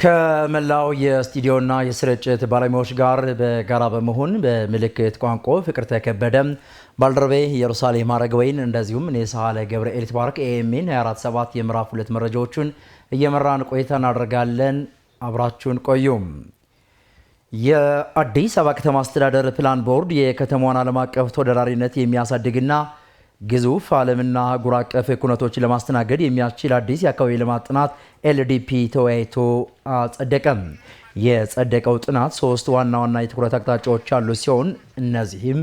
ከመላው የስቱዲዮና የስርጭት ባለሙያዎች ጋር በጋራ በመሆን በምልክት ቋንቋ ፍቅር ተከበደ ባልደረቤ ኢየሩሳሌም አረጋወይን እንደዚሁም ኔሳለ ገብርኤል ተባረክ ኤኤምኤን 247 የምዕራፍ 2 መረጃዎችን እየመራን ቆይታ እናደርጋለን። አብራችሁን ቆዩም። የአዲስ አበባ ከተማ አስተዳደር ፕላን ቦርድ የከተማዋን ዓለም አቀፍ ተወዳዳሪነት የሚያሳድግና ግዙፍ ዓለምና አህጉር አቀፍ ኩነቶችን ለማስተናገድ የሚያስችል አዲስ የአካባቢ ልማት ጥናት ኤልዲፒ ተወያይቶ አጸደቀም። የጸደቀው ጥናት 3 ዋና ዋና የትኩረት አቅጣጫዎች ያሉት ሲሆን እነዚህም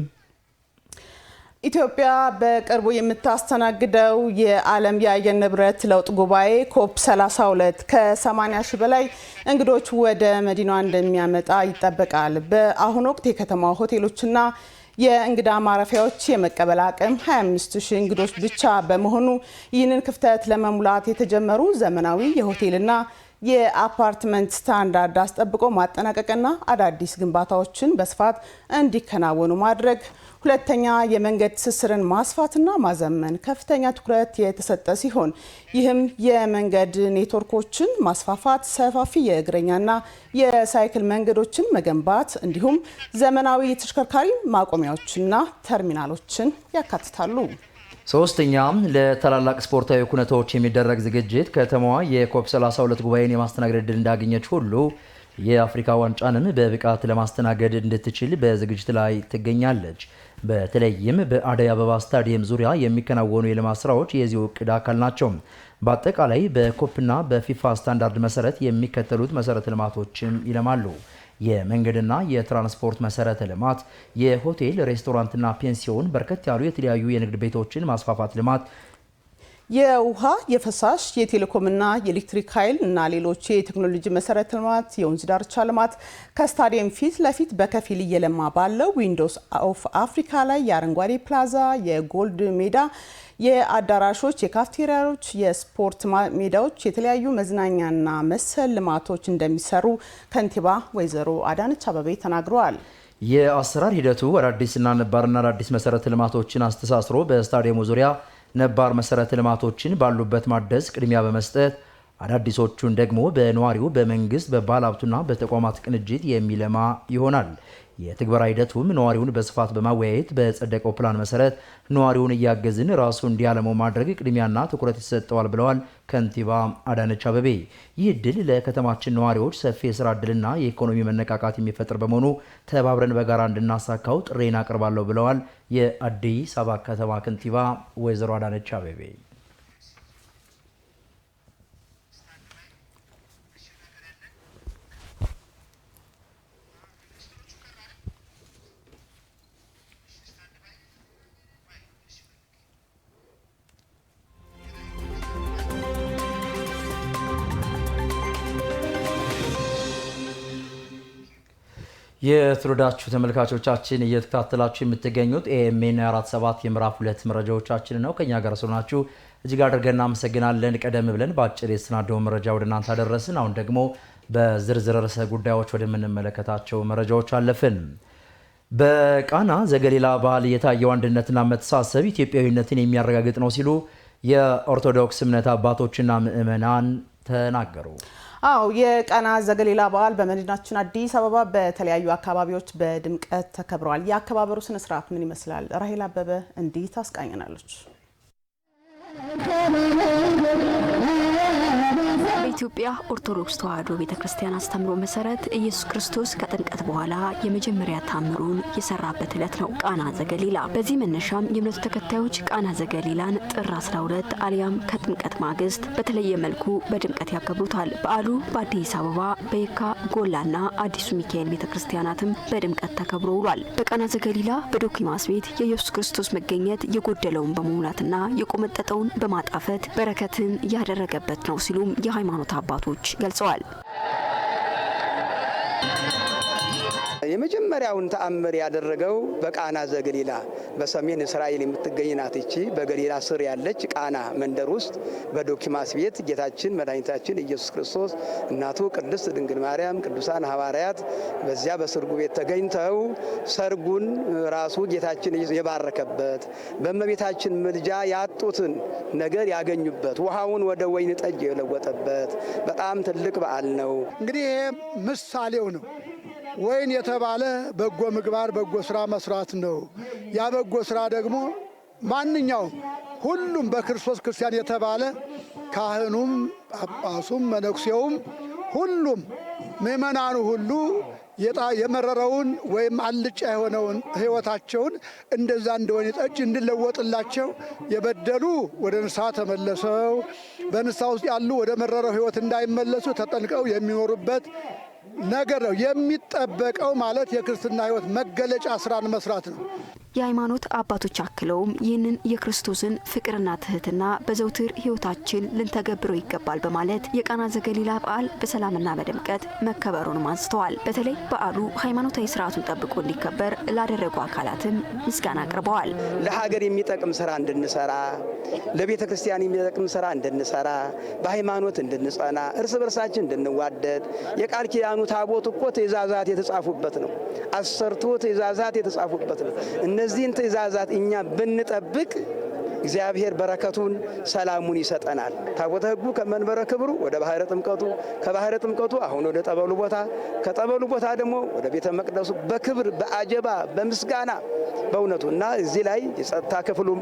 ኢትዮጵያ በቅርቡ የምታስተናግደው የዓለም የአየር ንብረት ለውጥ ጉባኤ ኮፕ 32 ከ80 ሺህ በላይ እንግዶች ወደ መዲናዋ እንደሚያመጣ ይጠበቃል። በአሁኑ ወቅት የከተማው ሆቴሎችና የእንግዳ ማረፊያዎች የመቀበል አቅም 25000 እንግዶች ብቻ በመሆኑ ይህንን ክፍተት ለመሙላት የተጀመሩ ዘመናዊ የሆቴልና የአፓርትመንት ስታንዳርድ አስጠብቆ ማጠናቀቅና አዳዲስ ግንባታዎችን በስፋት እንዲከናወኑ ማድረግ፣ ሁለተኛ የመንገድ ትስስርን ማስፋትና ማዘመን ከፍተኛ ትኩረት የተሰጠ ሲሆን ይህም የመንገድ ኔትወርኮችን ማስፋፋት፣ ሰፋፊ የእግረኛና የሳይክል መንገዶችን መገንባት እንዲሁም ዘመናዊ የተሽከርካሪ ማቆሚያዎችና ተርሚናሎችን ያካትታሉ። ሶስተኛም ለታላላቅ ስፖርታዊ ኩነቶች የሚደረግ ዝግጅት ከተማዋ የኮፕ 32 ጉባኤን የማስተናገድ ዕድል እንዳገኘች ሁሉ የአፍሪካ ዋንጫንን በብቃት ለማስተናገድ እንድትችል በዝግጅት ላይ ትገኛለች። በተለይም በአደይ አበባ ስታዲየም ዙሪያ የሚከናወኑ የልማት ስራዎች የዚሁ እቅድ አካል ናቸው። በአጠቃላይ በኮፕና በፊፋ ስታንዳርድ መሰረት የሚከተሉት መሰረተ ልማቶችም ይለማሉ። የመንገድና የትራንስፖርት መሰረተ ልማት፣ የሆቴል ሬስቶራንትና ፔንሲዮን፣ በርከት ያሉ የተለያዩ የንግድ ቤቶችን ማስፋፋት ልማት፣ የውሃ፣ የፈሳሽ፣ የቴሌኮምና የኤሌክትሪክ ኃይል እና ሌሎች የቴክኖሎጂ መሰረተ ልማት፣ የወንዝ ዳርቻ ልማት፣ ከስታዲየም ፊት ለፊት በከፊል እየለማ ባለው ዊንዶስ ኦፍ አፍሪካ ላይ የአረንጓዴ ፕላዛ፣ የጎልድ ሜዳ፣ የአዳራሾች፣ የካፍቴሪያዎች፣ የስፖርት ሜዳዎች፣ የተለያዩ መዝናኛና መሰል ልማቶች እንደሚሰሩ ከንቲባ ወይዘሮ አዳነች አቤቤ ተናግረዋል። የአሰራር ሂደቱ አዳዲስና ነባርና አዳዲስ መሰረተ ልማቶችን አስተሳስሮ በስታዲየሙ ዙሪያ ነባር መሰረተ ልማቶችን ባሉበት ማደስ ቅድሚያ በመስጠት አዳዲሶቹን ደግሞ በነዋሪው፣ በመንግስት፣ በባለሀብቱና በተቋማት ቅንጅት የሚለማ ይሆናል። የትግበራ ሂደቱም ነዋሪውን በስፋት በማወያየት በጸደቀው ፕላን መሰረት ነዋሪውን እያገዝን ራሱ እንዲያለመው ማድረግ ቅድሚያና ትኩረት ይሰጠዋል ብለዋል ከንቲባ አዳነች አቤቤ። ይህ እድል ለከተማችን ነዋሪዎች ሰፊ የስራ እድልና የኢኮኖሚ መነቃቃት የሚፈጥር በመሆኑ ተባብረን በጋራ እንድናሳካው ጥሬን አቀርባለሁ ብለዋል የአዲስ አበባ ከተማ ከንቲባ ወይዘሮ አዳነች አቤቤ። የተወደዳችሁ ተመልካቾቻችን እየተከታተላችሁ የምትገኙት ኤኤምኤን 247 የምዕራፍ 2 መረጃዎቻችን ነው። ከኛ ጋር ስለሆናችሁ እጅግ አድርገን እናመሰግናለን። ቀደም ብለን በአጭር የሰናዳው መረጃ ወደ እናንተ አደረስን። አሁን ደግሞ በዝርዝር ርዕሰ ጉዳዮች ወደምንመለከታቸው መረጃዎች አለፍን። በቃና ዘገሊላ ባህል የታየው አንድነትና መተሳሰብ ኢትዮጵያዊነትን የሚያረጋግጥ ነው ሲሉ የኦርቶዶክስ እምነት አባቶችና ምዕመናን ተናገሩ። አው የቃና ዘገሊላ በዓል በመዲናችን አዲስ አበባ በተለያዩ አካባቢዎች በድምቀት ተከብሯል። የአከባበሩ ስነ ስርዓት ምን ይመስላል? ራሄል አበበ እንዲህ ታስቃኘናለች። በኢትዮጵያ ኦርቶዶክስ ተዋሕዶ ቤተክርስቲያን አስተምሮ መሰረት ኢየሱስ ክርስቶስ ከጥምቀት በኋላ የመጀመሪያ ታምሩን የሰራበት ዕለት ነው ቃና ዘገሊላ። በዚህ መነሻም የእምነቱ ተከታዮች ቃና ዘገሊላን ጥር 12 አሊያም ከጥምቀት ማግስት በተለየ መልኩ በድምቀት ያከብሩታል። በዓሉ በአዲስ አበባ በየካ ጎላና አዲሱ ሚካኤል ቤተክርስቲያናትም በድምቀት ተከብሮ ውሏል። በቃና ዘገሊላ በዶኪማስ ቤት የኢየሱስ ክርስቶስ መገኘት የጎደለውን በመሙላትና የቆመጠጠውን በማጣፈት በረከትን ያደረገበት ነው ሲሉም የሃይማኖት አባቶች ገልጸዋል። የመጀመሪያውን ተአምር ያደረገው በቃና ዘገሊላ በሰሜን እስራኤል የምትገኝ ናት። እቺ በገሊላ ስር ያለች ቃና መንደር ውስጥ በዶኪማስ ቤት ጌታችን መድኃኒታችን ኢየሱስ ክርስቶስ እናቱ ቅድስት ድንግል ማርያም ቅዱሳን ሐዋርያት በዚያ በሰርጉ ቤት ተገኝተው ሰርጉን ራሱ ጌታችን የባረከበት በእመቤታችን ምልጃ ያጡትን ነገር ያገኙበት ውሃውን ወደ ወይን ጠጅ የለወጠበት በጣም ትልቅ በዓል ነው። እንግዲህ ይሄ ምሳሌው ነው። ወይን የተባለ በጎ ምግባር በጎ ስራ መስራት ነው። ያ በጎ ስራ ደግሞ ማንኛውም ሁሉም በክርስቶስ ክርስቲያን የተባለ ካህኑም፣ ጳጳሱም፣ መነኩሴውም ሁሉም ምእመናኑ ሁሉ የመረረውን ወይም አልጫ የሆነውን ሕይወታቸውን እንደዛ እንደ ወይን ጠጅ እንዲለወጥላቸው የበደሉ ወደ ንስሐ ተመለሰው በንስሐ ውስጥ ያሉ ወደ መረረው ሕይወት እንዳይመለሱ ተጠንቀው የሚኖሩበት ነገር ነው። የሚጠበቀው ማለት የክርስትና ሕይወት መገለጫ ስራን መስራት ነው። የሃይማኖት አባቶች አክለውም ይህንን የክርስቶስን ፍቅርና ትህትና በዘውትር ሕይወታችን ልንተገብረው ይገባል በማለት የቃና ዘገሊላ በዓል በሰላምና በድምቀት መከበሩንም አንስተዋል። በተለይ በዓሉ ሃይማኖታዊ ስርዓቱን ጠብቆ እንዲከበር ላደረጉ አካላትም ምስጋና አቅርበዋል። ለሀገር የሚጠቅም ስራ እንድንሰራ፣ ለቤተ ክርስቲያን የሚጠቅም ስራ እንድንሰራ፣ በሃይማኖት እንድንጸና፣ እርስ በርሳችን እንድንዋደድ የቃል ኪዳኑ ታቦት እኮ ትእዛዛት የተጻፉበት ነው። 10ቱ ትእዛዛት የተጻፉበት ነው። እነዚህን ትእዛዛት እኛ ብንጠብቅ እግዚአብሔር በረከቱን ሰላሙን ይሰጠናል። ታቦተ ሕጉ ከመንበረ ክብሩ ወደ ባህረ ጥምቀቱ፣ ከባህረ ጥምቀቱ አሁን ወደ ጠበሉ ቦታ፣ ከጠበሉ ቦታ ደግሞ ወደ ቤተ መቅደሱ በክብር በአጀባ በምስጋና በእውነቱ እና እዚህ ላይ የጸጥታ ክፍሉም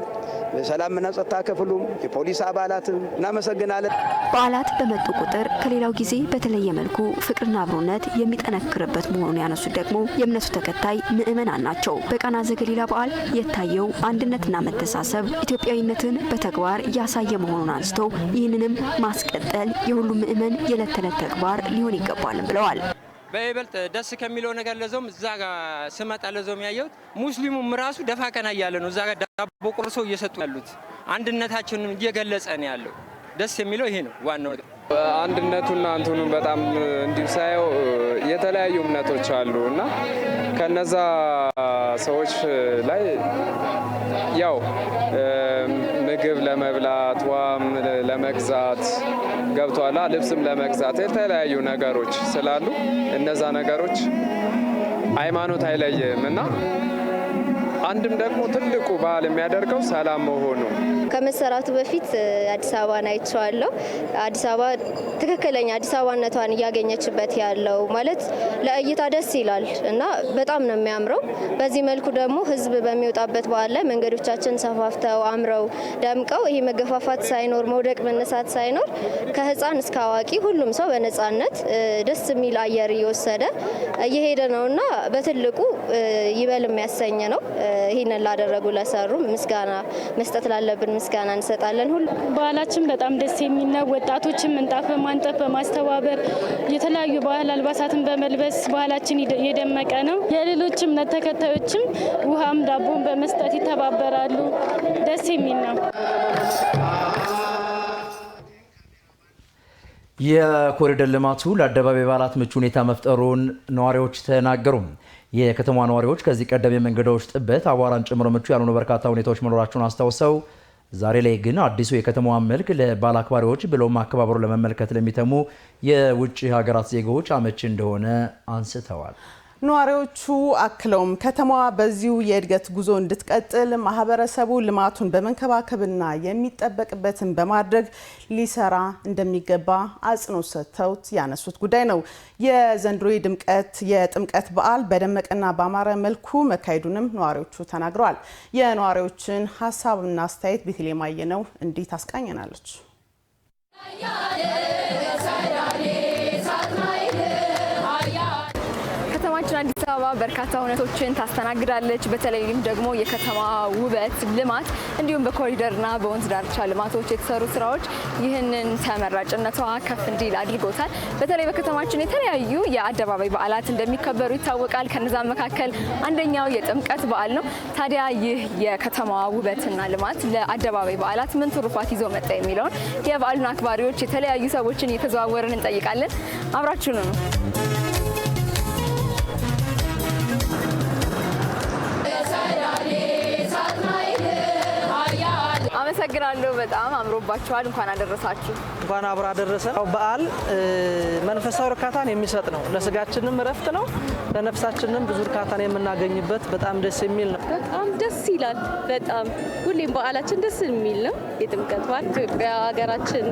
የሰላምና ጸጥታ ክፍሉም የፖሊስ አባላትም እናመሰግናለን። በዓላት በመጡ ቁጥር ከሌላው ጊዜ በተለየ መልኩ ፍቅርና አብሮነት የሚጠነክርበት መሆኑን ያነሱት ደግሞ የእምነቱ ተከታይ ምእመናን ናቸው። በቃና ዘገሊላ በዓል የታየው አንድነትና መተሳሰብ ኢትዮጵያዊነትን በተግባር ያሳየ መሆኑን አንስተው ይህንንም ማስቀጠል የሁሉም ምእመን የዕለት ተዕለት ተግባር ሊሆን ይገባልም ብለዋል። በይበልጥ ደስ ከሚለው ነገር ለዞም እዛ ጋር ስመጣ ለዞም ያየሁት ሙስሊሙም ራሱ ደፋ ቀና እያለ ነው። እዛ ጋር ዳቦ ቆርሶ እየሰጡ ያሉት አንድነታችንን እየገለጸ ነው ያለው። ደስ የሚለው ይሄ ነው ዋናው። አንድነቱና አንቱኑ በጣም እንዲሁ ሳየው የተለያዩ እምነቶች አሉ እና ከነዛ ሰዎች ላይ ያው ምግብ ለመብላት ውሃም ለመግዛት ገብቷላ ልብስም ለመግዛት የተለያዩ ነገሮች ስላሉ እነዛ ነገሮች ሃይማኖት አይለይም እና አንድም ደግሞ ትልቁ ባህል የሚያደርገው ሰላም መሆኑ። ከመሰራቱ በፊት አዲስ አበባን አይቼዋለሁ። አዲስ አበባ ትክክለኛ አዲስ አበባነቷን እያገኘችበት ያለው ማለት ለእይታ ደስ ይላል እና በጣም ነው የሚያምረው። በዚህ መልኩ ደግሞ ሕዝብ በሚወጣበት በዓል ላይ መንገዶቻችን ሰፋፍተው አምረው ደምቀው ይሄ መገፋፋት ሳይኖር መውደቅ መነሳት ሳይኖር ከህፃን እስከ አዋቂ ሁሉም ሰው በነፃነት ደስ የሚል አየር እየወሰደ እየሄደ ነውና በትልቁ ይበል የሚያሰኝ ነው። ይህንን ላደረጉ ለሰሩ ምስጋና መስጠት ላለብን ምስጋና እንሰጣለን። ሁሉ ባህላችን በጣም ደስ የሚል ነው። ወጣቶችን ምንጣፍ በማንጠፍ በማስተባበር የተለያዩ ባህል አልባሳትን በመልበስ ባህላችን የደመቀ ነው። የሌሎች እምነት ተከታዮችም ውሃም ዳቦን በመስጠት ይተባበራሉ። ደስ የሚል ነው። የኮሪደር ልማቱ ለአደባባይ በዓላት ምቹ ሁኔታ መፍጠሩን ነዋሪዎች ተናገሩ። የከተማ ነዋሪዎች ከዚህ ቀደም የመንገዶች ጥበት፣ አቧራን ጨምሮ ምቹ ያልሆኑ በርካታ ሁኔታዎች መኖራቸውን አስታውሰው ዛሬ ላይ ግን አዲሱ የከተማዋን መልክ ለበዓል አክባሪዎች ብሎም አከባበሩ ለመመልከት ለሚተሙ የውጭ ሀገራት ዜጎች አመቺ እንደሆነ አንስተዋል። ነዋሪዎቹ አክለውም ከተማዋ በዚሁ የእድገት ጉዞ እንድትቀጥል ማህበረሰቡ ልማቱን በመንከባከብና የሚጠበቅበትን በማድረግ ሊሰራ እንደሚገባ አጽንኦት ሰጥተውት ያነሱት ጉዳይ ነው። የዘንድሮ የጥምቀት በዓል በደመቀና በአማረ መልኩ መካሄዱንም ነዋሪዎቹ ተናግረዋል። የነዋሪዎችን ሀሳብና አስተያየት ቤተልሔም አየነው እንዲህ ታስቃኘናለች። አዲስ አበባ በርካታ ሁነቶችን ታስተናግዳለች። በተለይም ደግሞ የከተማ ውበት ልማት እንዲሁም በኮሪደርና በወንዝ ዳርቻ ልማቶች የተሰሩ ስራዎች ይህንን ተመራጭነቷ ከፍ እንዲል አድርጎታል። በተለይ በከተማችን የተለያዩ የአደባባይ በዓላት እንደሚከበሩ ይታወቃል። ከነዛ መካከል አንደኛው የጥምቀት በዓል ነው። ታዲያ ይህ የከተማዋ ውበትና ልማት ለአደባባይ በዓላት ምን ትሩፋት ይዞ መጣ የሚለውን የበዓሉን አክባሪዎች የተለያዩ ሰዎችን እየተዘዋወርን እንጠይቃለን። አብራችሁን ነው። አመሰግናለሁ። በጣም አምሮባችኋል። እንኳን አደረሳችሁ። እንኳን አብራ አደረሰ። በዓል መንፈሳዊ እርካታን የሚሰጥ ነው። ለስጋችንም እረፍት ነው፣ ለነፍሳችንም ብዙ እርካታን የምናገኝበት በጣም ደስ የሚል ነው። በጣም ደስ ይላል። በጣም ሁሌም በዓላችን ደስ የሚል ነው። የጥምቀት በዓል ኢትዮጵያ ሀገራችን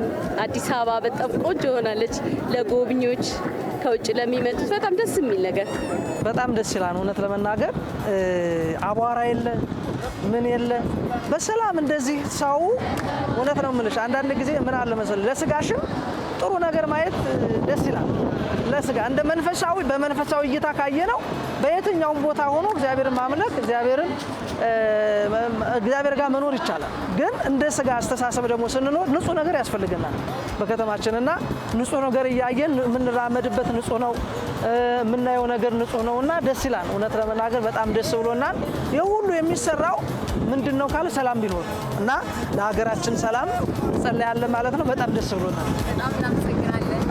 አዲስ አበባ በጣም ቆንጆ ሆናለች። ለጎብኚዎች ከውጭ ለሚመጡት በጣም ደስ የሚል ነገር በጣም ደስ ይላል። እውነት ለመናገር አቧራ የለ ምን የለ በሰላም እንደዚህ ሰው እውነት ነው የምልሽ። አንዳንድ ጊዜ ምን አለ መሰለሽ ለስጋሽም ጥሩ ነገር ማየት ደስ ይላል። ለስጋ እንደ መንፈሳዊ በመንፈሳዊ እይታ ካየ ነው በየትኛውም ቦታ ሆኖ እግዚአብሔርን ማምለክ እግዚአብሔር ጋር መኖር ይቻላል። ግን እንደ ስጋ አስተሳሰብ ደግሞ ስንኖር ንጹህ ነገር ያስፈልገናል በከተማችንና ንጹህ ነገር እያየን የምንራመድበት ንጹህ ነው፣ የምናየው ነገር ንጹህ ነውና ደስ ይላል። እውነት ለመናገር በጣም ደስ ብሎናል። ይህ ሁሉ የሚሰራው ምንድነው ካለ ሰላም ቢኖር እና ለሀገራችን ሰላም እንጸልያለን ማለት ነው። በጣም ደስ ብሎናል። በጣም እናመሰግናለን።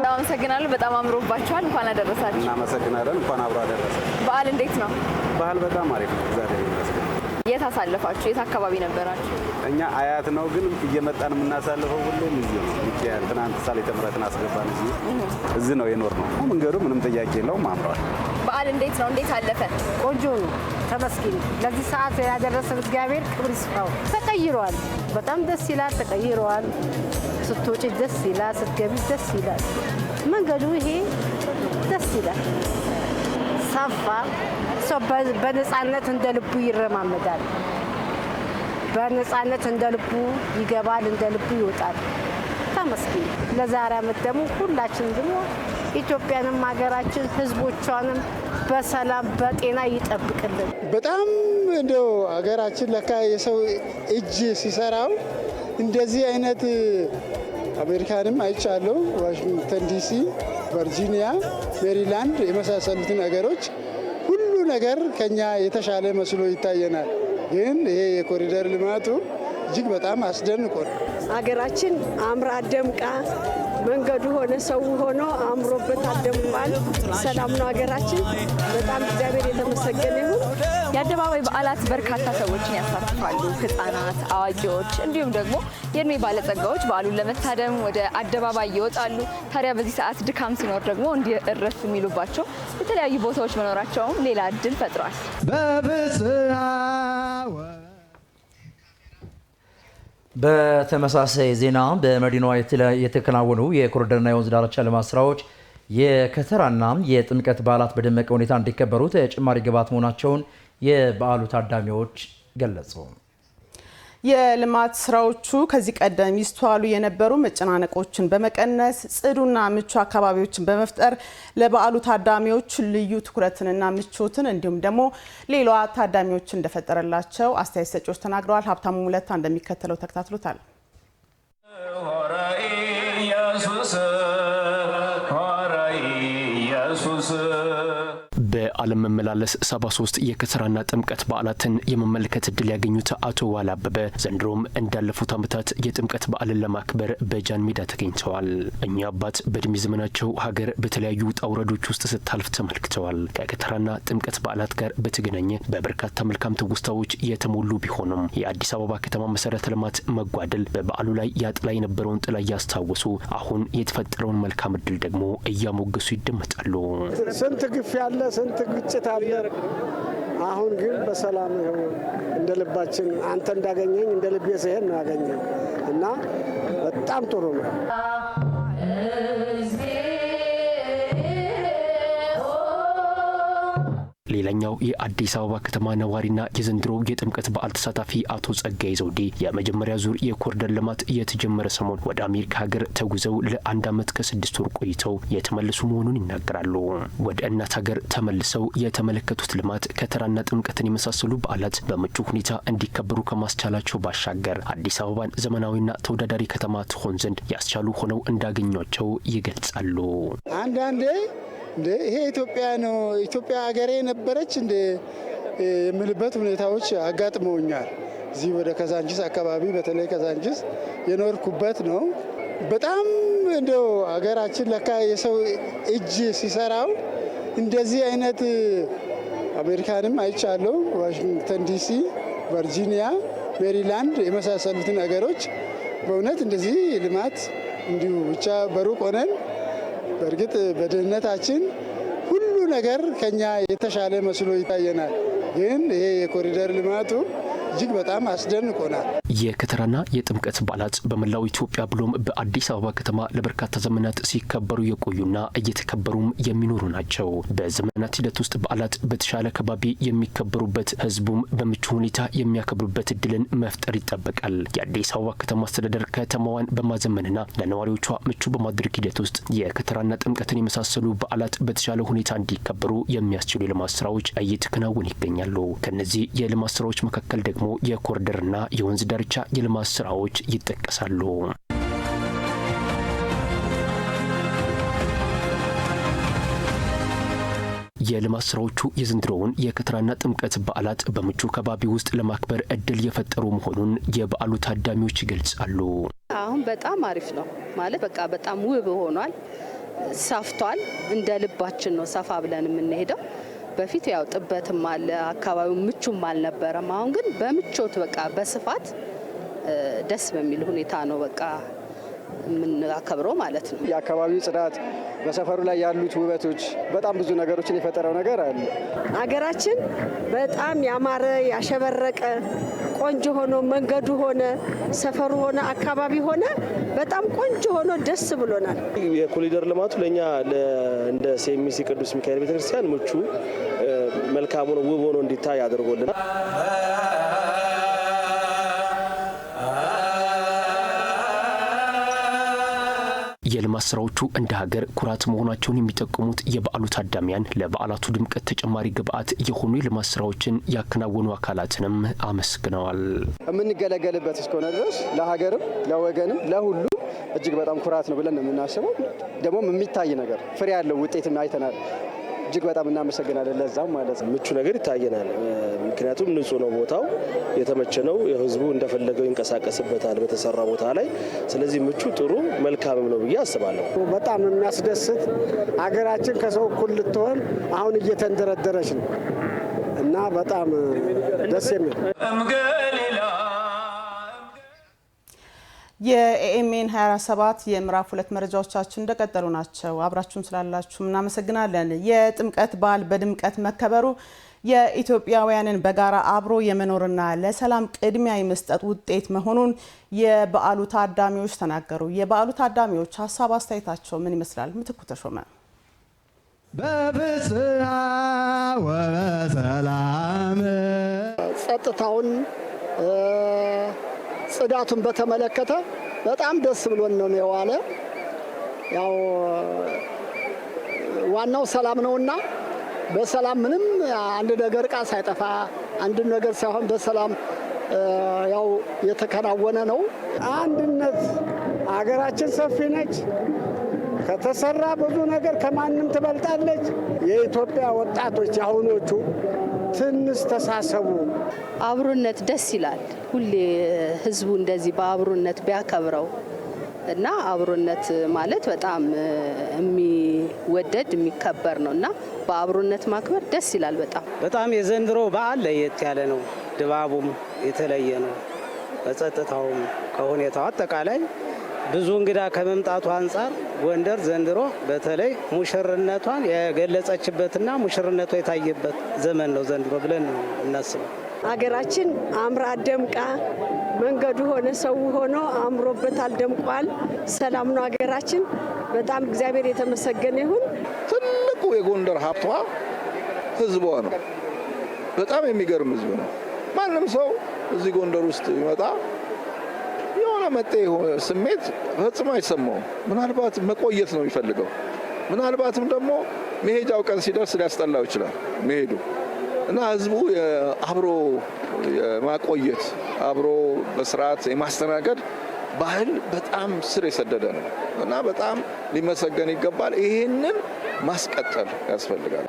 አመሰግናለሁ። በጣም አምሮባችኋል። እንኳን አደረሳችሁ። እናመሰግናለን። እንኳን አብሮ አደረሰ። በዓል እንዴት ነው? በዓል በጣም አሪፍ ነው። እግዚአብሔር ይመስገን። የት አሳለፋችሁ? የት አካባቢ ነበራችሁ? እኛ አያት ነው ግን እየመጣን የምናሳልፈው ሁሌም እዚህ ነው። ሚካኤል ትናንት ሳሌተ ምሕረትን አስገባን። እዚህ ነው የኖርነው። መንገዱ ምንም ጥያቄ የለውም፣ አምሯል። በዓል እንዴት ነው? እንዴት አለፈ? ቆንጆ ነው። ተመስገን። ለዚህ ሰዓት ያደረሰን እግዚአብሔር ክብር ይስፋው። ተቀይሯል። በጣም ደስ ይላል። ተቀይሯል። ስትወጪ ደስ ይላል፣ ስትገቢ ደስ ይላል። መንገዱ ይሄ ደስ ይላል። ሰፋ። ሰው በነፃነት እንደ ልቡ ይረማመዳል። በነፃነት እንደ ልቡ ይገባል፣ እንደ ልቡ ይወጣል። ተመስገን። ለዛሬ ዓመት ደግሞ ሁላችን ደግሞ ኢትዮጵያንም ሀገራችን ሕዝቦቿንም በሰላም በጤና ይጠብቅልን። በጣም እንደው ሀገራችን ለካ የሰው እጅ ሲሰራው እንደዚህ አይነት አሜሪካንም አይቻለሁ፣ ዋሽንግተን ዲሲ፣ ቨርጂኒያ፣ ሜሪላንድ የመሳሰሉትን ሀገሮች ሁሉ ነገር ከኛ የተሻለ መስሎ ይታየናል። ግን ይሄ የኮሪደር ልማቱ እጅግ በጣም አስደንቆን ሀገራችን አምራ ደምቃ መንገዱ ሆነ ሰው ሆኖ አምሮበት አደምቋል። ሰላም ነው ሀገራችን። በጣም እግዚአብሔር የተመሰገነ ይሁን። የአደባባይ በዓላት በርካታ ሰዎችን ያሳትፋሉ። ህፃናት፣ አዋቂዎች እንዲሁም ደግሞ የእድሜ ባለጸጋዎች በዓሉን ለመታደም ወደ አደባባይ ይወጣሉ። ታዲያ በዚህ ሰዓት ድካም ሲኖር ደግሞ እንዲረፍ የሚሉባቸው የተለያዩ ቦታዎች መኖራቸውም ሌላ እድል ፈጥሯል። በተመሳሳይ ዜና በመዲናዋ የተከናወኑ የኮሪደርና የወንዝ ዳርቻ ልማት ስራዎች የከተራና የጥምቀት በዓላት በደመቀ ሁኔታ እንዲከበሩ ተጨማሪ ግብዓት መሆናቸውን የበዓሉ ታዳሚዎች ገለጹ። የልማት ስራዎቹ ከዚህ ቀደም ይስተዋሉ የነበሩ መጨናነቆችን በመቀነስ ጽዱና ምቹ አካባቢዎችን በመፍጠር ለበዓሉ ታዳሚዎች ልዩ ትኩረትንና ምቾትን እንዲሁም ደግሞ ሌላ ታዳሚዎች እንደፈጠረላቸው አስተያየት ሰጪዎች ተናግረዋል። ሀብታሙ ሙለታ እንደሚከተለው ተከታትሎታል። በዓለም መመላለስ 73 የከተራና ጥምቀት በዓላትን የመመልከት እድል ያገኙት አቶ ዋላ አበበ ዘንድሮም እንዳለፉት ዓመታት የጥምቀት በዓልን ለማክበር በጃን ሜዳ ተገኝተዋል። እኛ አባት በእድሜ ዘመናቸው ሀገር በተለያዩ ውጣ ውረዶች ውስጥ ስታልፍ ተመልክተዋል። ከከተራና ጥምቀት በዓላት ጋር በተገናኘ በበርካታ መልካም ትውስታዎች የተሞሉ ቢሆኑም የአዲስ አበባ ከተማ መሰረተ ልማት መጓደል በበዓሉ ላይ ያጥላ የነበረውን ጥላ እያስታወሱ አሁን የተፈጠረውን መልካም እድል ደግሞ እያሞገሱ ይደመጣሉ። ስንት ግፍ ያለ ስንት ግጭት አለ። አሁን ግን በሰላም እንደ ልባችን አንተ እንዳገኘኝ እንደ ልቤ ስሄድ ነው ያገኘኝ እና በጣም ጥሩ ነው። ሌላኛው የአዲስ አበባ ከተማ ነዋሪና የዘንድሮ የጥምቀት በዓል ተሳታፊ አቶ ጸጋይ ዘውዴ የመጀመሪያ ዙር የኮሪደር ልማት የተጀመረ ሰሞን ወደ አሜሪካ ሀገር ተጉዘው ለ1 ዓመት ከ6 ወር ቆይተው የተመለሱ መሆኑን ይናገራሉ። ወደ እናት ሀገር ተመልሰው የተመለከቱት ልማት ከተራና ጥምቀትን የመሳሰሉ በዓላት በምቹ ሁኔታ እንዲከበሩ ከማስቻላቸው ባሻገር አዲስ አበባን ዘመናዊና ተወዳዳሪ ከተማ ትሆን ዘንድ ያስቻሉ ሆነው እንዳገኟቸው ይገልጻሉ። አንዳንዴ ይሄ ኢትዮጵያ ነው ኢትዮጵያ ሀገሬ ነበረች እንደ የምልበት ሁኔታዎች አጋጥመውኛል። እዚህ ወደ ካዛንቺስ አካባቢ በተለይ ካዛንቺስ የኖርኩበት ነው። በጣም እንደው ሀገራችን ለካ የሰው እጅ ሲሰራው እንደዚህ አይነት አሜሪካንም አይቻለሁ። ዋሽንግተን ዲሲ፣ ቨርጂኒያ፣ ሜሪላንድ የመሳሰሉትን ሀገሮች በእውነት እንደዚህ ልማት እንዲሁ ብቻ በሩቅ ሆነን በእርግጥ በድህነታችን ሁሉ ነገር ከኛ የተሻለ መስሎ ይታየናል። ግን ይሄ የኮሪደር ልማቱ እጅግ በጣም አስደንቆናል። የከተራና የጥምቀት በዓላት በመላው ኢትዮጵያ ብሎም በአዲስ አበባ ከተማ ለበርካታ ዘመናት ሲከበሩ የቆዩና እየተከበሩም የሚኖሩ ናቸው። በዘመናት ሂደት ውስጥ በዓላት በተሻለ ከባቢ የሚከበሩበት፣ ህዝቡም በምቹ ሁኔታ የሚያከብሩበት እድልን መፍጠር ይጠበቃል። የአዲስ አበባ ከተማ አስተዳደር ከተማዋን በማዘመንና ለነዋሪዎቿ ምቹ በማድረግ ሂደት ውስጥ የከተራና ጥምቀትን የመሳሰሉ በዓላት በተሻለ ሁኔታ እንዲከበሩ የሚያስችሉ የልማት ስራዎች እየተከናወኑ ይገኛሉ። ከነዚህ የልማት ስራዎች መካከል ደግሞ የኮሪደርና የወንዝ ዳርቻ የልማት ስራዎች ይጠቀሳሉ። የልማት ስራዎቹ የዘንድሮውን የከተራና ጥምቀት በዓላት በምቹ ከባቢ ውስጥ ለማክበር እድል የፈጠሩ መሆኑን የበዓሉ ታዳሚዎች ይገልጻሉ። አሁን በጣም አሪፍ ነው ማለት በቃ በጣም ውብ ሆኗል፣ ሰፍቷል። እንደ ልባችን ነው ሰፋ ብለን የምንሄደው። በፊት ያው ጥበትም አለ፣ አካባቢው ምቹም አልነበረም። አሁን ግን በምቾት በቃ በስፋት ደስ በሚል ሁኔታ ነው በቃ የምናከብረው ማለት ነው። የአካባቢው ጽዳት፣ በሰፈሩ ላይ ያሉት ውበቶች፣ በጣም ብዙ ነገሮችን የፈጠረው ነገር አለ። አገራችን በጣም ያማረ ያሸበረቀ ቆንጆ ሆኖ መንገዱ ሆነ ሰፈሩ ሆነ አካባቢ ሆነ በጣም ቆንጆ ሆኖ ደስ ብሎናል። የኮሪደር ልማቱ ለኛ እንደ ሴሚሲ ቅዱስ ሚካኤል ቤተክርስቲያን ምቹ መልካም ሆኖ ውብ ሆኖ እንዲታይ አድርጎልናል። የልማት ስራዎቹ እንደ ሀገር ኩራት መሆናቸውን የሚጠቁሙት የበዓሉ ታዳሚያን ለበዓላቱ ድምቀት ተጨማሪ ግብዓት የሆኑ የልማት ስራዎችን ያከናወኑ አካላትንም አመስግነዋል። የምንገለገልበት እስከሆነ ድረስ ለሀገርም ለወገንም ለሁሉ እጅግ በጣም ኩራት ነው ብለን ነው የምናስበው። ደግሞ የሚታይ ነገር ፍሬ ያለው ውጤትም አይተናል። እጅግ በጣም እናመሰግናለን። ለዛም ማለት ነው ምቹ ነገር ይታየናል። ምክንያቱም ንጹህ ነው፣ ቦታው የተመቸ ነው፣ ህዝቡ እንደፈለገው ይንቀሳቀስበታል በተሰራ ቦታ ላይ። ስለዚህ ምቹ፣ ጥሩ፣ መልካምም ነው ብዬ አስባለሁ። በጣም የሚያስደስት ሀገራችን ከሰው እኩል ልትሆን አሁን እየተንደረደረች ነው እና በጣም ደስ የሚል የኤኤምኤን 24/7 የምዕራፍ 2 መረጃዎቻችን እንደቀጠሉ ናቸው። አብራችሁን ስላላችሁ እናመሰግናለን። የጥምቀት በዓል በድምቀት መከበሩ የኢትዮጵያውያንን በጋራ አብሮ የመኖርና ለሰላም ቅድሚያ የመስጠት ውጤት መሆኑን የበዓሉ ታዳሚዎች ተናገሩ። የበዓሉ ታዳሚዎች ሀሳብ አስተያየታቸው ምን ይመስላል? ምትኩ ተሾመ በፍስሐ ወበሰላም ጸጥታውን ጽዳቱን በተመለከተ በጣም ደስ ብሎን ነው የዋለ። ያው ዋናው ሰላም ነውና በሰላም ምንም አንድ ነገር ዕቃ ሳይጠፋ አንድ ነገር ሳይሆን በሰላም ያው የተከናወነ ነው። አንድነት አገራችን ሰፊ ነች። ከተሰራ ብዙ ነገር ከማንም ትበልጣለች። የኢትዮጵያ ወጣቶች አሁኖቹ ትንሽ ተሳሰቡ። አብሮነት ደስ ይላል። ሁሌ ህዝቡ እንደዚህ በአብሮነት ቢያከብረው እና አብሮነት ማለት በጣም የሚወደድ የሚከበር ነው እና በአብሮነት ማክበር ደስ ይላል። በጣም የዘንድሮ በዓል ለየት ያለ ነው። ድባቡም የተለየ ነው። በጸጥታውም ከሁኔታው አጠቃላይ ብዙ እንግዳ ከመምጣቱ አንጻር ጎንደር ዘንድሮ በተለይ ሙሽርነቷን የገለጸችበትና ሙሽርነቷ የታየበት ዘመን ነው ዘንድሮ ብለን ነው እናስበው። ሀገራችን አምራ ደምቃ መንገዱ ሆነ ሰው ሆኖ አምሮበታል፣ ደምቋል። ሰላም ነው ሀገራችን። በጣም እግዚአብሔር የተመሰገነ ይሁን። ትልቁ የጎንደር ሀብቷ ህዝቧ ነው። በጣም የሚገርም ህዝብ ነው። ማንም ሰው እዚህ ጎንደር ውስጥ ይመጣ መጤ ስሜት ፈጽሞ አይሰማውም። ምናልባት መቆየት ነው የሚፈልገው። ምናልባትም ደግሞ መሄጃው ቀን ሲደርስ ሊያስጠላው ይችላል መሄዱ እና ህዝቡ አብሮ የማቆየት አብሮ በስርዓት የማስተናገድ ባህል በጣም ስር የሰደደ ነው እና በጣም ሊመሰገን ይገባል። ይህንን ማስቀጠል ያስፈልጋል።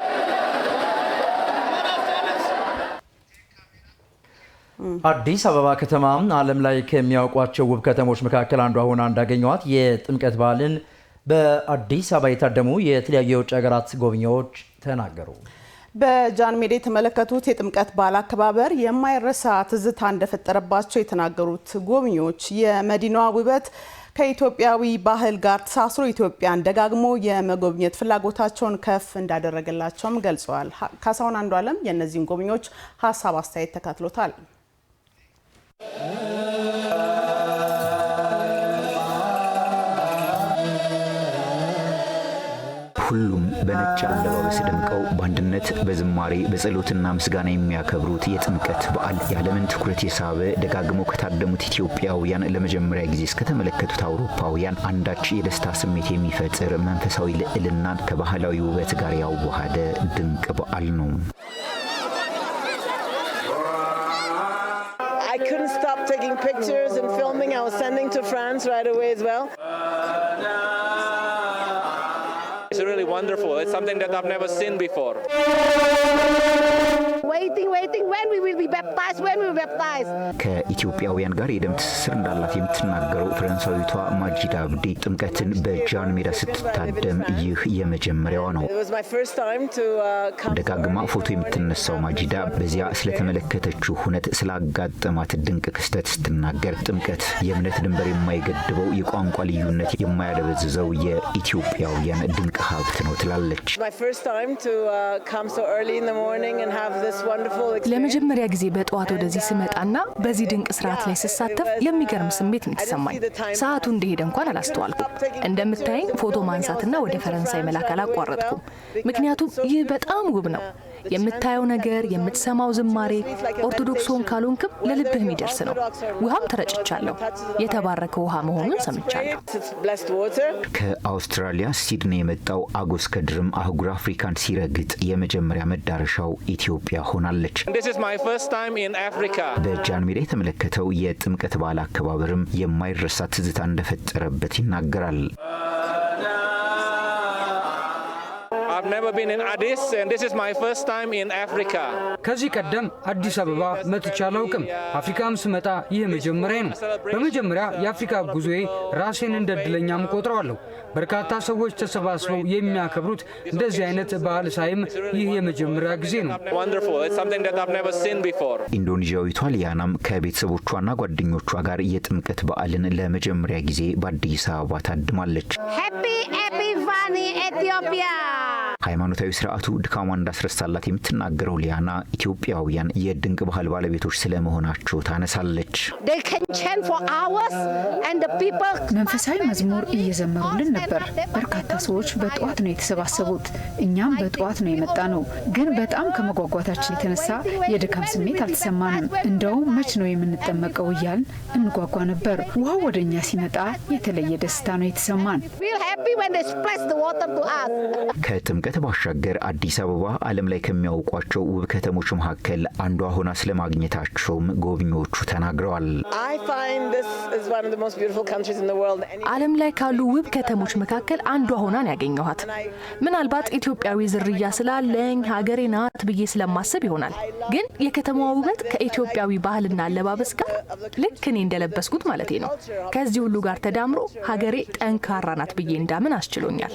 አዲስ አበባ ከተማ ዓለም ላይ ከሚያውቋቸው ውብ ከተሞች መካከል አንዷ ሆና እንዳገኘዋት የጥምቀት በዓልን በአዲስ አበባ የታደሙ የተለያዩ የውጭ ሀገራት ጎብኚዎች ተናገሩ። በጃን ሜዳ የተመለከቱት የጥምቀት በዓል አከባበር የማይረሳ ትዝታ እንደፈጠረባቸው የተናገሩት ጎብኚዎች የመዲናዋ ውበት ከኢትዮጵያዊ ባህል ጋር ተሳስሮ ኢትዮጵያን ደጋግሞ የመጎብኘት ፍላጎታቸውን ከፍ እንዳደረገላቸውም ገልጸዋል። ካሳሁን አንዱ ዓለም የእነዚህን ጎብኚዎች ሀሳብ አስተያየት ተካትሎታል። ሁሉም በነጭ አለባበስ ደምቀው በአንድነት በዝማሬ በጸሎትና ምስጋና የሚያከብሩት የጥምቀት በዓል የዓለምን ትኩረት የሳበ ደጋግመው ከታደሙት ኢትዮጵያውያን ለመጀመሪያ ጊዜ እስከተመለከቱት አውሮፓውያን አንዳች የደስታ ስሜት የሚፈጥር መንፈሳዊ ልዕልናን ከባህላዊ ውበት ጋር ያዋሃደ ድንቅ በዓል ነው። I couldn't stop taking pictures and filming. I was sending to France right away as well. It's really wonderful. It's something that I've never seen before. Waiting when we will be baptized, when we will be baptized. ከኢትዮጵያውያን ጋር የደም ትስስር እንዳላት የምትናገረው ፈረንሳዊቷ ማጂዳ አብዲ ጥምቀትን በጃን ሜዳ ስትታደም ይህ የመጀመሪያዋ ነው። ደጋግማ ፎቶ የምትነሳው ማጂዳ በዚያ ስለተመለከተችው ሁነት ስላጋጠማት ድንቅ ክስተት ስትናገር ጥምቀት የእምነት ድንበር የማይገድበው የቋንቋ ልዩነት የማያደበዝዘው የኢትዮጵያውያን ድንቅ ሀብት ነው ትላለች። ለመጀመሪያ ጊዜ በጠዋት ወደዚህ ስመጣና በዚህ ድንቅ ስርዓት ላይ ስሳተፍ የሚገርም ስሜት ነው የተሰማኝ። ሰዓቱ እንደሄደ እንኳን አላስተዋልኩም። እንደምታየኝ ፎቶ ማንሳትና ወደ ፈረንሳይ መላክ አላቋረጥኩም። ምክንያቱም ይህ በጣም ውብ ነው። የምታየው ነገር፣ የምትሰማው ዝማሬ ኦርቶዶክስን ካልሆንክም ለልብህ የሚደርስ ነው። ውሃም ተረጭቻለሁ። የተባረከ ውሃ መሆኑን ሰምቻለሁ። ከአውስትራሊያ ሲድኒ የመጣው አጎስ ከድርም አህጉር አፍሪካን ሲረግጥ የመጀመሪያ መዳረሻው ኢትዮጵያ ሆናለች። በጃን ሜዳ የተመለከተው የጥምቀት በዓል አከባበርም የማይረሳ ትዝታ እንደፈጠረበት ይናገራል። I've never been in Addis and this is my first time in Africa. ከዚህ ቀደም አዲስ አበባ መጥቼ አላውቅም። አፍሪካም ስመጣ ይህ መጀመሪያ ነው። በመጀመሪያ የአፍሪካ ጉዞዬ ራሴን እንደ እድለኛም ቆጥረዋለሁ። በርካታ ሰዎች ተሰባስበው የሚያከብሩት እንደዚህ አይነት በዓል ሳይም ይህ የመጀመሪያ ጊዜ ነው። ኢንዶኔዥያዊቷ ሊያናም ከቤተሰቦቿና ጓደኞቿ ጋር የጥምቀት በዓልን ለመጀመሪያ ጊዜ በአዲስ አበባ ታድማለች። ኢትዮጵያ ሃይማኖታዊ ስርዓቱ ድካሟ እንዳስረሳላት የምትናገረው ሊያና ኢትዮጵያውያን የድንቅ ባህል ባለቤቶች ስለመሆናቸው ታነሳለች። መንፈሳዊ መዝሙር እየዘመሩልን ነበር። በርካታ ሰዎች በጠዋት ነው የተሰባሰቡት። እኛም በጠዋት ነው የመጣ ነው። ግን በጣም ከመጓጓታችን የተነሳ የድካም ስሜት አልተሰማንም። እንደውም መች ነው የምንጠመቀው እያልን እንጓጓ ነበር። ውሃው ወደኛ ሲመጣ የተለየ ደስታ ነው የተሰማን። ከጥምቀት ባሻገር አዲስ አበባ ዓለም ላይ ከሚያውቋቸው ውብ ከተሞች መካከል አንዷ ሆና ስለማግኘታቸውም ጎብኚዎቹ ተናግረዋል። ዓለም ላይ ካሉ ውብ ከተሞች መካከል አንዷ ሆናን ያገኘኋት። ምናልባት ኢትዮጵያዊ ዝርያ ስላለኝ ሀገሬ ናት ብዬ ስለማስብ ይሆናል። ግን የከተማዋ ውበት ከኢትዮጵያዊ ባህልና አለባበስ ጋር ልክ እኔ እንደለበስኩት ማለቴ ነው ከዚህ ሁሉ ጋር ተዳምሮ ሀገሬ ጠንካራ ናት ብዬ እንዳምን አስችሎኛል።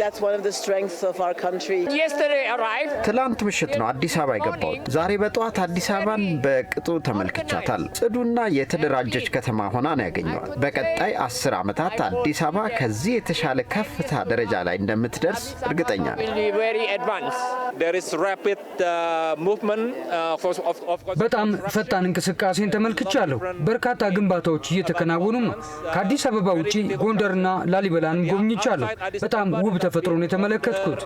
ትላንት ምሽት ነው አዲስ አበባ የገባሁት። ዛሬ በጠዋት አዲስ አበባን በቅጡ ተመልክቻታል። ጽዱና የተደራጀች ከተማ ሆና ነው ያገኘዋል። በቀጣይ 10 ዓመታት አዲስ አበባ ከዚህ የተሻለ ከፍታ ደረጃ ላይ እንደምትደርስ እርግጠኛ ነኝ። በጣም ፈጣን እንቅስቃሴን ተመልክቻለሁ። በርካታ ግንባታዎች እየተከናወኑም ነው። ከአዲስ አበባ ውጪ ጎንደርና ላሊበላንም ጎብኝቻለሁ። በጣም ውብ ተፈጥሮን የተመለከትኩት።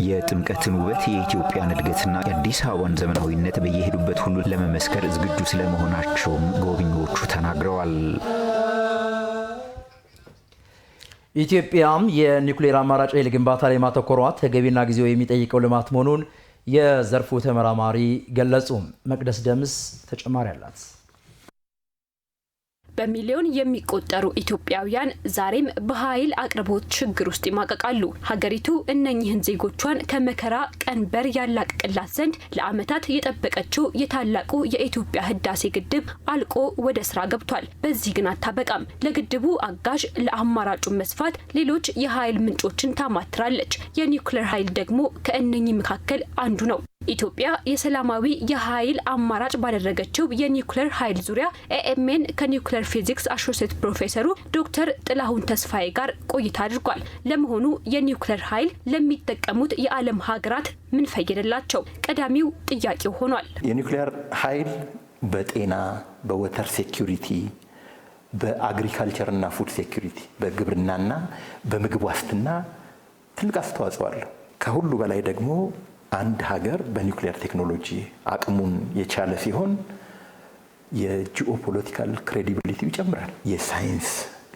የጥምቀትን ውበት የኢትዮጵያን እድገትና የአዲስ አበባን ዘመናዊነት በየሄዱበት ሁሉ ለመመስከር ዝግጁ ስለመሆናቸውም ጎብኚዎቹ ተናግረዋል። ኢትዮጵያም የኒውክሌር አማራጭ ኃይል ግንባታ ላይ ማተኮሯ ተገቢና ጊዜው የሚጠይቀው ልማት መሆኑን የዘርፉ ተመራማሪ ገለጹ። መቅደስ ደምስ ተጨማሪ አላት። በሚሊዮን የሚቆጠሩ ኢትዮጵያውያን ዛሬም በኃይል አቅርቦት ችግር ውስጥ ይማቀቃሉ። ሀገሪቱ እነኚህን ዜጎቿን ከመከራ ቀንበር ያላቅቅላት ዘንድ ለዓመታት የጠበቀችው የታላቁ የኢትዮጵያ ህዳሴ ግድብ አልቆ ወደ ስራ ገብቷል። በዚህ ግን አታበቃም። ለግድቡ አጋዥ ለአማራጩ መስፋት ሌሎች የኃይል ምንጮችን ታማትራለች። የኒውክሌር ኃይል ደግሞ ከእነኚህ መካከል አንዱ ነው። ኢትዮጵያ የሰላማዊ የኃይል አማራጭ ባደረገችው የኒውክሌር ኃይል ዙሪያ ኤኤምኤን ከኒውክሌር ፊዚክስ አሶሲየት ፕሮፌሰሩ ዶክተር ጥላሁን ተስፋዬ ጋር ቆይታ አድርጓል። ለመሆኑ የኒውክሌር ኃይል ለሚጠቀሙት የዓለም ሀገራት ምን ፈየደላቸው? ቀዳሚው ጥያቄው ሆኗል። የኒውክሌር ኃይል በጤና፣ በወተር ሴኩሪቲ፣ በአግሪካልቸርና ፉድ ሴኩሪቲ፣ በግብርናና በምግብ ዋስትና ትልቅ አስተዋጽኦ አለው። ከሁሉ በላይ ደግሞ አንድ ሀገር በኒውክሌር ቴክኖሎጂ አቅሙን የቻለ ሲሆን የጂኦፖለቲካል ክሬዲቢሊቲው ይጨምራል። የሳይንስ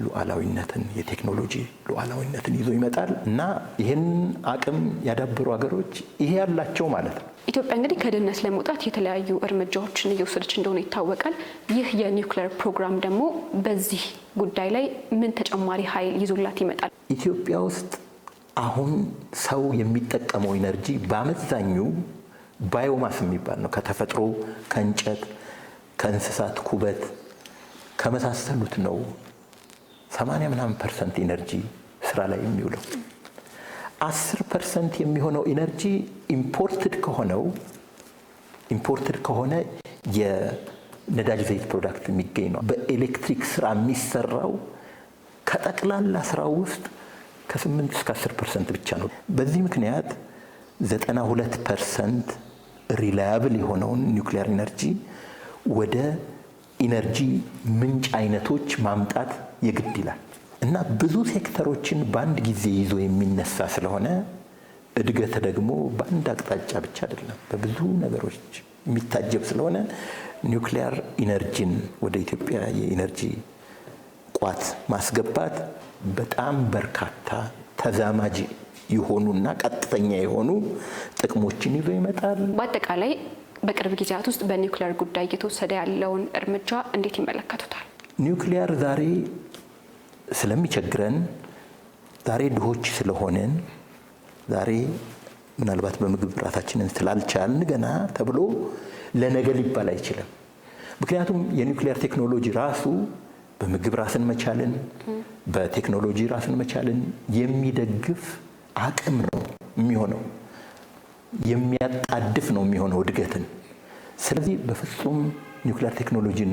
ሉዓላዊነትን፣ የቴክኖሎጂ ሉዓላዊነትን ይዞ ይመጣል እና ይህን አቅም ያዳበሩ ሀገሮች ይሄ ያላቸው ማለት ነው። ኢትዮጵያ እንግዲህ ከድህነት ለመውጣት የተለያዩ እርምጃዎችን እየወሰደች እንደሆነ ይታወቃል። ይህ የኒውክሌር ፕሮግራም ደግሞ በዚህ ጉዳይ ላይ ምን ተጨማሪ ኃይል ይዞላት ይመጣል? ኢትዮጵያ ውስጥ አሁን ሰው የሚጠቀመው ኢነርጂ በአመዛኙ ባዮማስ የሚባል ነው። ከተፈጥሮ ከእንጨት፣ ከእንስሳት ኩበት ከመሳሰሉት ነው 80% ኢነርጂ ስራ ላይ የሚውለው። 10% የሚሆነው ኢነርጂ ኢምፖርትድ ከሆነ የነዳጅ ዘይት ፕሮዳክት የሚገኝ ነው። በኤሌክትሪክ ስራ የሚሰራው ከጠቅላላ ስራው ውስጥ ከ8 እስከ 10% ብቻ ነው። በዚህ ምክንያት 92% ሪላያብል የሆነውን ኒውክሊየር ኢነርጂ ወደ ኢነርጂ ምንጭ አይነቶች ማምጣት የግድ ይላል እና ብዙ ሴክተሮችን በአንድ ጊዜ ይዞ የሚነሳ ስለሆነ እድገት ደግሞ በአንድ አቅጣጫ ብቻ አይደለም፣ በብዙ ነገሮች የሚታጀብ ስለሆነ ኒውክሊየር ኢነርጂን ወደ ኢትዮጵያ የኢነርጂ ቋት ማስገባት በጣም በርካታ ተዛማጅ የሆኑና ቀጥተኛ የሆኑ ጥቅሞችን ይዞ ይመጣል። በአጠቃላይ በቅርብ ጊዜያት ውስጥ በኒውክሌር ጉዳይ እየተወሰደ ያለውን እርምጃ እንዴት ይመለከቱታል? ኒውክሊየር ዛሬ ስለሚቸግረን፣ ዛሬ ድሆች ስለሆንን፣ ዛሬ ምናልባት በምግብ ራሳችንን ስላልቻልን ገና ተብሎ ለነገ ሊባል አይችልም። ምክንያቱም የኒውክሊየር ቴክኖሎጂ ራሱ በምግብ ራስን መቻልን፣ በቴክኖሎጂ ራስን መቻልን የሚደግፍ አቅም ነው የሚሆነው፣ የሚያጣድፍ ነው የሚሆነው እድገትን። ስለዚህ በፍጹም ኒውክሊየር ቴክኖሎጂን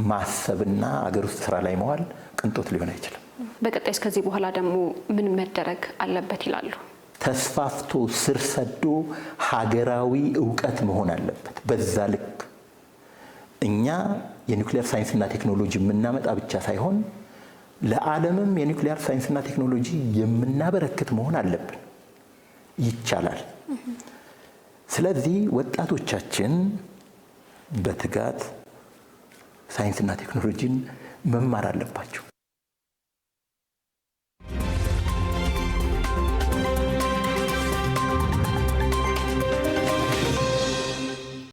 ማሰብና አገር ውስጥ ስራ ላይ መዋል ቅንጦት ሊሆን አይችልም። በቀጣይ እስከዚህ በኋላ ደግሞ ምን መደረግ አለበት ይላሉ? ተስፋፍቶ ስር ሰዶ ሀገራዊ እውቀት መሆን አለበት። በዛ ልክ እኛ የኒውክሊየር ሳይንስና ቴክኖሎጂ የምናመጣ ብቻ ሳይሆን ለዓለምም የኒውክሊየር ሳይንስና ቴክኖሎጂ የምናበረክት መሆን አለብን። ይቻላል። ስለዚህ ወጣቶቻችን በትጋት ሳይንስና ቴክኖሎጂን መማር አለባቸው።